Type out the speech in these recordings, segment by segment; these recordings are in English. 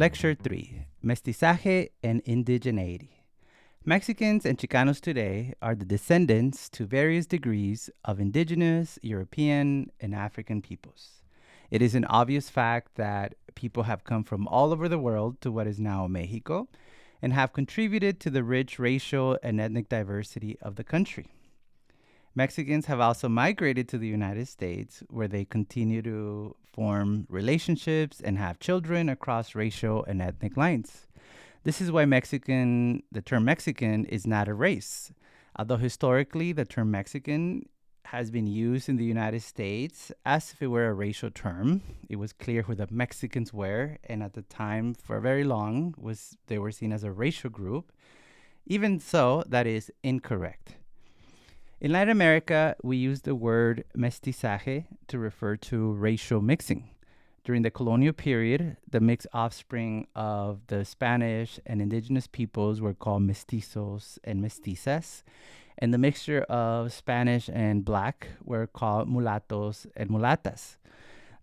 Lecture 3, Mestizaje and Indigeneity. Mexicans and Chicanos today are the descendants to various degrees of indigenous, European, and African peoples. It is an obvious fact that people have come from all over the world to what is now Mexico and have contributed to the rich racial and ethnic diversity of the country. Mexicans have also migrated to the United States, where they continue to form relationships and have children across racial and ethnic lines. This is why the term Mexican is not a race. Although historically the term Mexican has been used in the United States as if it were a racial term. It was clear who the Mexicans were, and at the time, for very long, they were seen as a racial group. Even so, that is incorrect. In Latin America, we use the word mestizaje to refer to racial mixing. During the colonial period, the mixed offspring of the Spanish and indigenous peoples were called mestizos and mestizas, and the mixture of Spanish and black were called mulattos and mulatas.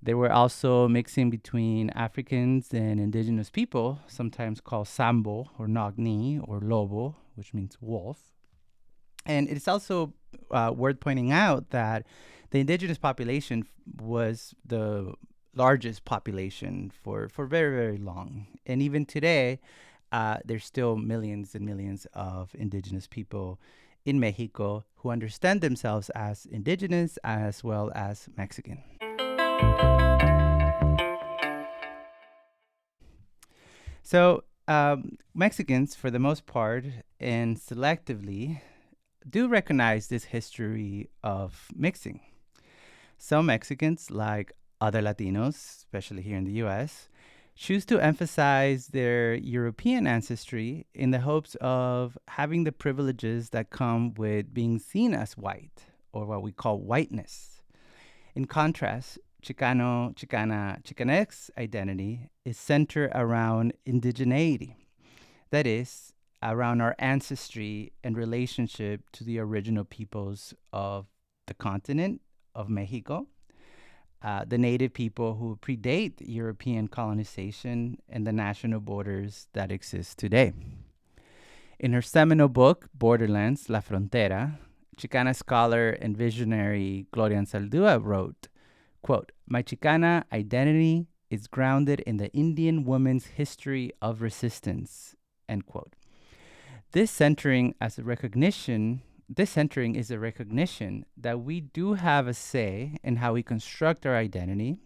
There were also mixing between Africans and indigenous people, sometimes called sambo or nogni or lobo, which means wolf. And it's also worth pointing out that the indigenous population was the largest population for very, very long. And even today, there's still millions and millions of indigenous people in Mexico who understand themselves as indigenous as well as Mexican. So Mexicans, for the most part, and selectively, do recognize this history of mixing. Some Mexicans, like other Latinos, especially here in the U.S., choose to emphasize their European ancestry in the hopes of having the privileges that come with being seen as white, or what we call whiteness. In contrast, Chicano, Chicana, Chicanx identity is centered around indigeneity. That is, around our ancestry and relationship to the original peoples of the continent of Mexico, the native people who predate European colonization and the national borders that exist today. In her seminal book, Borderlands, La Frontera, Chicana scholar and visionary Gloria Anzaldúa wrote, quote, "My Chicana identity is grounded in the Indian woman's history of resistance," end quote. This centering is a recognition that we do have a say in how we construct our identity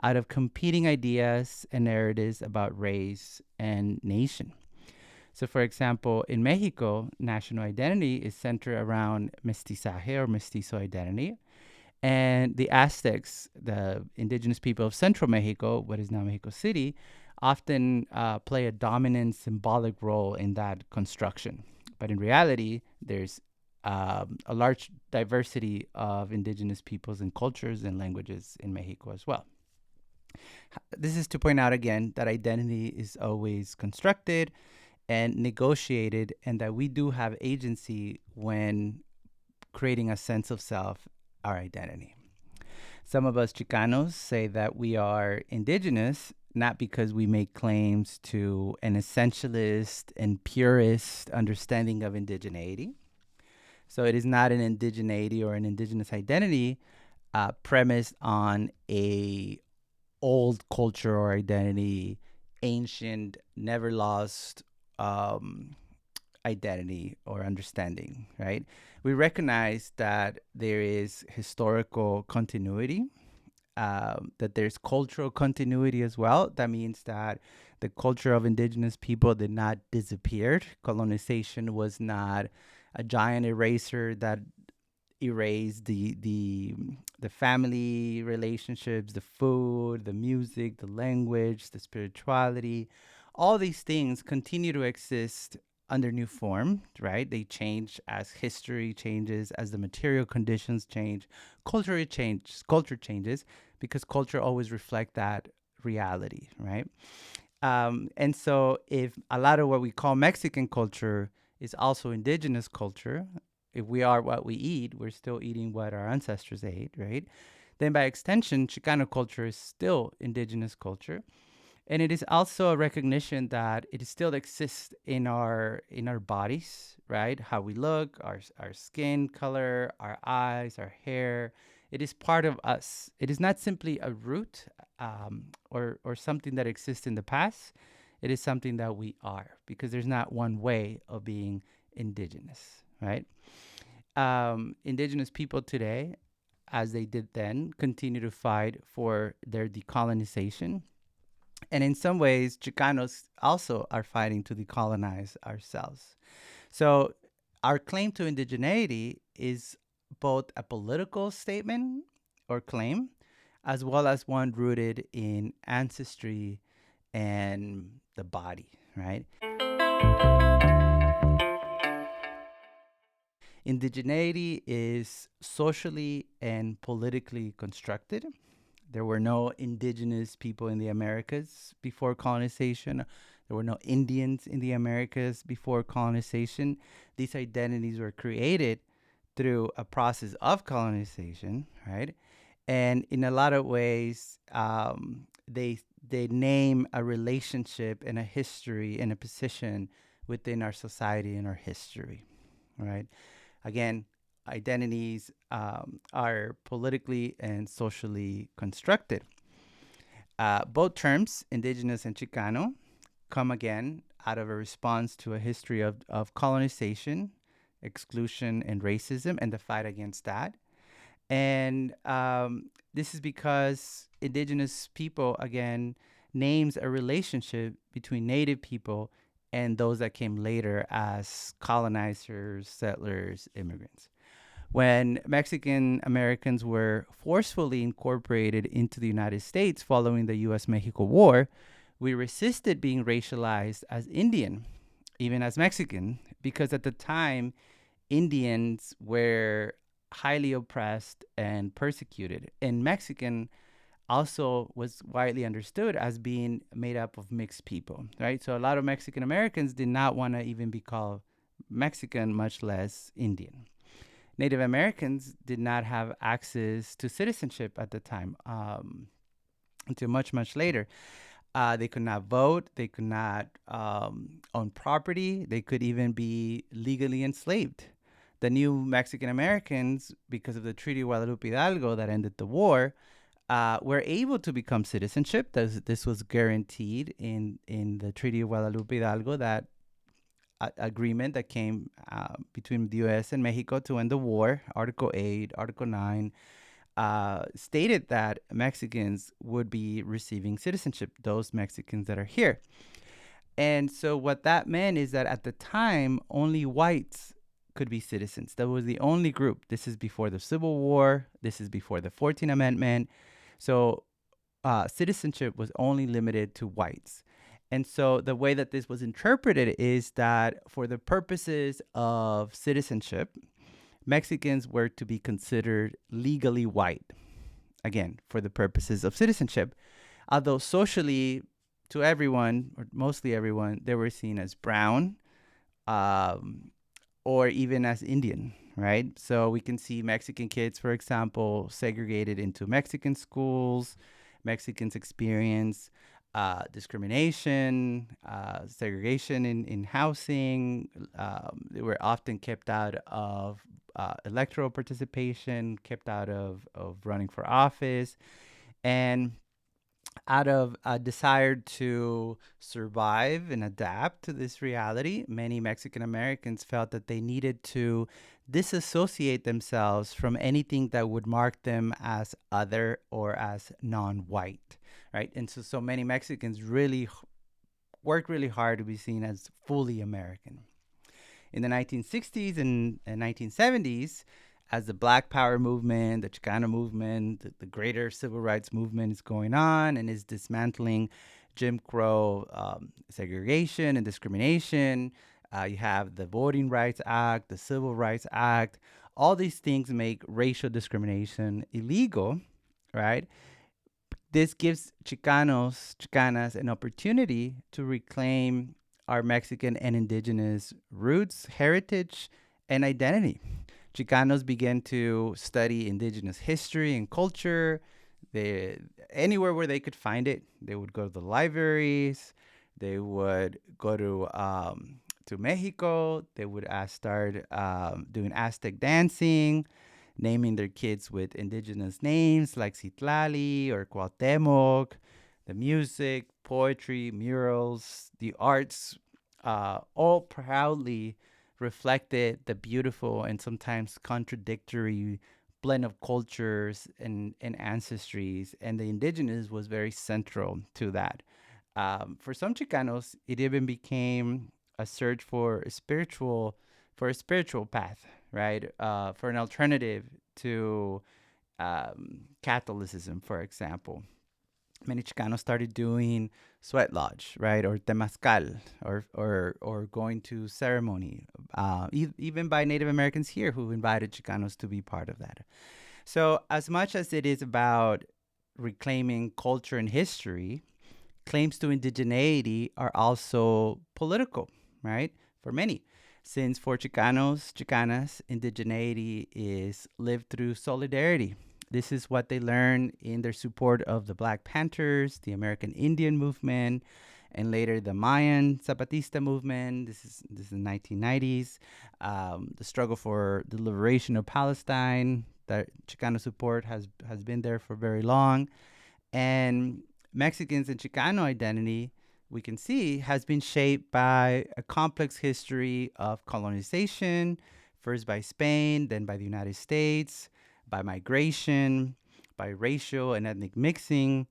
out of competing ideas and narratives about race and nation. So, for example, in Mexico, national identity is centered around mestizaje or mestizo identity. And the Aztecs, the indigenous people of central Mexico, what is now Mexico City, often play a dominant symbolic role in that construction. But in reality, there's a large diversity of indigenous peoples and cultures and languages in Mexico as well. This is to point out again that identity is always constructed and negotiated, and that we do have agency when creating a sense of self, our identity. Some of us Chicanos say that we are indigenous not because we make claims to an essentialist and purist understanding of indigeneity. So it is not an indigeneity or an indigenous identity premised on a old culture or identity, ancient, never lost identity or understanding, right? We recognize that there is historical continuity, that there's cultural continuity as well. That means that the culture of indigenous people did not disappear. Colonization was not a giant eraser that erased the family relationships, the food, the music, the language, the spirituality. All these things continue to exist under new form, right? They change as history changes, as the material conditions change, culture changes, because culture always reflects that reality, right? And so if a lot of what we call Mexican culture is also indigenous culture, if we are what we eat, we're still eating what our ancestors ate, right? Then by extension, Chicano culture is still indigenous culture. And it is also a recognition that it still exists in our bodies, right? How we look, our skin color, our eyes, our hair. It is part of us. It is not simply a root, or something that exists in the past. It is something that we are, because there's not one way of being indigenous, right? Indigenous people today, as they did then, continue to fight for their decolonization. And in some ways, Chicanos also are fighting to decolonize ourselves. So our claim to indigeneity is both a political statement or claim, as well as one rooted in ancestry and the body, right? Indigeneity is socially and politically constructed. There were no indigenous people in the Americas before colonization. There were no Indians in the Americas before colonization. These identities were created through a process of colonization, right? And in a lot of ways, they name a relationship and a history and a position within our society and our history, right? Again, identities are politically and socially constructed. Both terms, indigenous and Chicano, come again out of a response to a history of colonization, exclusion, and racism, and the fight against that. And this is because indigenous people, again, names a relationship between native people and those that came later as colonizers, settlers, immigrants. When Mexican Americans were forcefully incorporated into the United States following the U.S. Mexico War, we resisted being racialized as Indian, even as Mexican, because at the time, Indians were highly oppressed and persecuted. And Mexican also was widely understood as being made up of mixed people, right? So a lot of Mexican Americans did not want to even be called Mexican, much less Indian. Native Americans did not have access to citizenship at the time, until much, much later. They could not vote. They could not own property. They could even be legally enslaved. The new Mexican Americans, because of the Treaty of Guadalupe Hidalgo that ended the war, were able to become citizenship. This was guaranteed in the Treaty of Guadalupe Hidalgo, that agreement that came between the U.S. and Mexico to end the war. Article 8, Article 9 stated that Mexicans would be receiving citizenship, those Mexicans that are here. And so what that meant is that at the time, only whites could be citizens. That was the only group. This is before the Civil War. This is before the 14th Amendment. So citizenship was only limited to whites. And so the way that this was interpreted is that for the purposes of citizenship, Mexicans were to be considered legally white. Again, for the purposes of citizenship. Although socially, to everyone, or mostly everyone, they were seen as brown, or even as Indian, right? So we can see Mexican kids, for example, segregated into Mexican schools. Mexicans experience discrimination, segregation in housing. They were often kept out of electoral participation, kept out of running for office. And out of a desire to survive and adapt to this reality, many Mexican Americans felt that they needed to disassociate themselves from anything that would mark them as other or as non-white, right? And so many Mexicans really worked really hard to be seen as fully American. In the 1960s and 1970s, as the Black Power movement, the Chicano movement, the greater civil rights movement is going on and is dismantling Jim Crow segregation and discrimination. You have the Voting Rights Act, the Civil Rights Act. All these things make racial discrimination illegal, right? This gives Chicanos, Chicanas an opportunity to reclaim our Mexican and indigenous roots, heritage, and identity. Chicanos began to study indigenous history and culture. They anywhere where they could find it, they would go to the libraries. They would go to Mexico. They would start doing Aztec dancing, naming their kids with indigenous names like Citlali or Cuauhtemoc. The music, poetry, murals, the arts, all proudly reflected the beautiful and sometimes contradictory blend of cultures and ancestries, and the indigenous was very central to that. For some Chicanos, it even became a search for a spiritual path, right? For an alternative to Catholicism, for example. Many Chicanos started doing sweat lodge, right, or temazcal, or going to ceremony, even by Native Americans here who invited Chicanos to be part of that. So, as much as it is about reclaiming culture and history, claims to indigeneity are also political, right? For many. Since for Chicanos, Chicanas, indigeneity is lived through solidarity. This is what they learned in their support of the Black Panthers, the American Indian movement, and later the Mayan Zapatista movement. This is the 1990s. The struggle for the liberation of Palestine. That Chicano support has been there for very long, and Mexicans and Chicano identity, we can see, has been shaped by a complex history of colonization, first by Spain, then by the United States, by migration, by racial and ethnic mixing.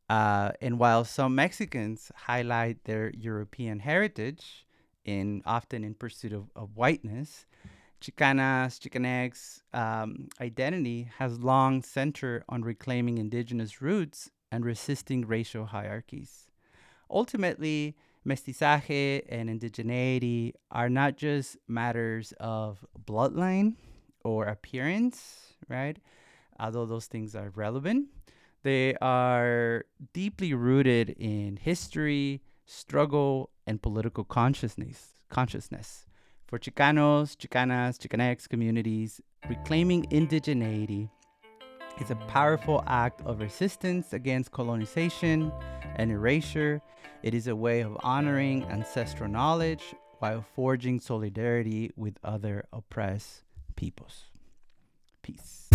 And while some Mexicans highlight their European heritage, often in pursuit of whiteness, Chicanas, Chicanx identity has long centered on reclaiming indigenous roots and resisting racial hierarchies. Ultimately, mestizaje and indigeneity are not just matters of bloodline or appearance, right? Although those things are relevant, they are deeply rooted in history, struggle, and political consciousness. For Chicanos, Chicanas, Chicanx communities, reclaiming indigeneity is a powerful act of resistance against colonization and erasure. It is a way of honoring ancestral knowledge while forging solidarity with other oppressed peoples. Peace.